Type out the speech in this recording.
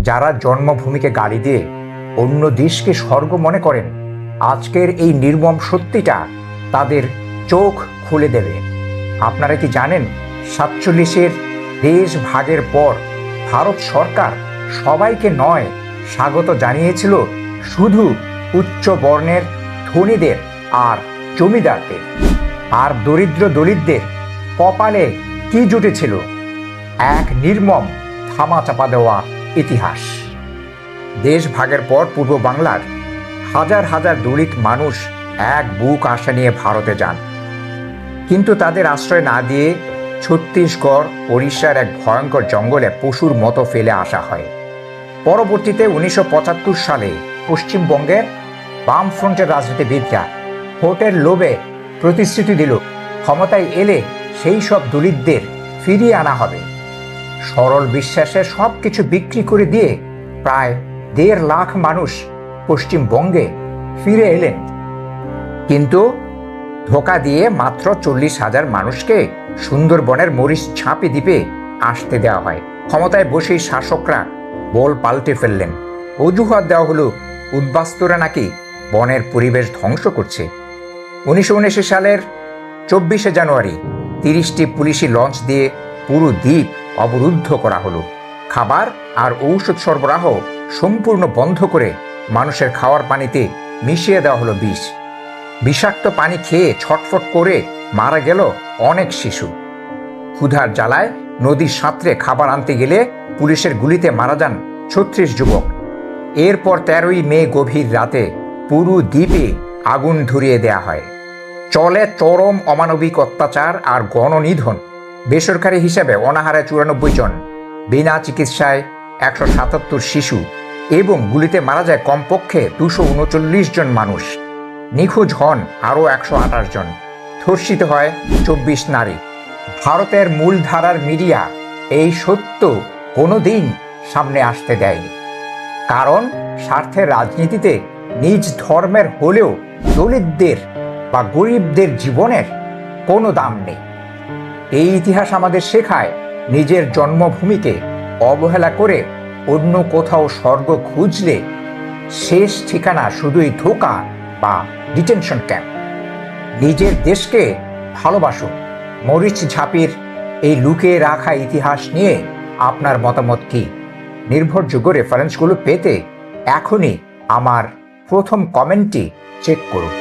যারা জন্মভূমিকে গালি দিয়ে অন্য দেশকে স্বর্গ মনে করেন, আজকের এই নির্মম সত্যিটা তাদের চোখ খুলে দেবে। আপনারা কি জানেন, 47-এর দেশ ভাগের পর ভারত সরকার সবাইকে নয় স্বাগত জানিয়েছিল শুধু উচ্চ বর্ণের ধনীদের আর জমিদারদের, আর দরিদ্র দলিতদের কপালে কি জুটেছিল? এক নির্মম ধামাচাপা দেওয়া ইতিহাস। দেশ ভাগের পর পূর্ব বাংলার হাজার হাজার দলিত মানুষ এক বুক আশা নিয়ে ভারতে যান, কিন্তু তাদের আশ্রয় না দিয়ে ছত্তিশগড় ওড়িশার এক ভয়ঙ্কর জঙ্গলে পশুর মতো ফেলে আসা হয়। পরবর্তীতে 1975 সালে পশ্চিমবঙ্গের বামফ্রন্টের রাজনীতিবিদরা ভোটের লোভে প্রতিশ্রুতি দিল ক্ষমতায় এলে সেই সব দলিতদের ফিরিয়ে আনা হবে। সরল বিশ্বাসে সব কিছু বিক্রি করে দিয়ে প্রায় 1.5 লাখ মানুষ পশ্চিমবঙ্গে ফিরে এলেন, কিন্তু ধোঁকা দিয়ে মাত্র 40,000 মানুষকে সুন্দরবনের মরিচ ঝাঁপি দ্বীপে আসতে দেওয়া হয়। ক্ষমতায় বসেই শাসকরা বল পাল্টে ফেললেন। অজুহাত দেওয়া হলো উদ্বাস্তুরা নাকি বনের পরিবেশ ধ্বংস করছে। 1979 সালের 24শে জানুয়ারি 30টি পুলিশি লঞ্চ দিয়ে পুরো দ্বীপ অবরুদ্ধ করা হলো। খাবার আর ঔষধ সরবরাহ সম্পূর্ণ বন্ধ করে মানুষের খাওয়ার পানিতে মিশিয়ে দেওয়া হলো বিষ। বিষাক্ত পানি খেয়ে ছটফট করে মারা গেল অনেক শিশু। ক্ষুধার জ্বালায় নদীর সাঁতরে খাবার আনতে গেলে পুলিশের গুলিতে মারা যান 36 যুবক। এরপর 13ই মে গভীর রাতে পুরো দ্বীপে আগুন ধরিয়ে দেয়া হয়। চলে চরম অমানবিক অত্যাচার আর গণনিধন। বেসরকারি হিসেবে অনাহারে 94 জন, বিনা চিকিৎসায় 177 শিশু এবং গুলিতে মারা যায় কমপক্ষে 239 জন মানুষ। নিখোঁজ হন আরও 128 জন। ধর্ষিত হয় 24 নারী। ভারতের মূলধারার মিডিয়া এই সত্য কোনোদিন সামনে আসতে দেয়নি, কারণ স্বার্থের রাজনীতিতে নিজ ধর্মের হলেও দলিতদের বা গরিবদের জীবনের কোনো দাম নেই। এই ইতিহাস আমাদের শেখায়, নিজের জন্মভূমিকে অবহেলা করে অন্য কোথাও স্বর্গ খুঁজলে শেষ ঠিকানা শুধুই ধোঁকা বা ডিটেনশন ক্যাম্প। নিজের দেশকে ভালোবাসুন। মরিচ ঝাঁপির এই লুকিয়ে রাখা ইতিহাস নিয়ে আপনার মতামত কি? নির্ভরযোগ্য রেফারেন্সগুলো পেতে এখনই আমার প্রথম কমেন্টটি চেক করুন।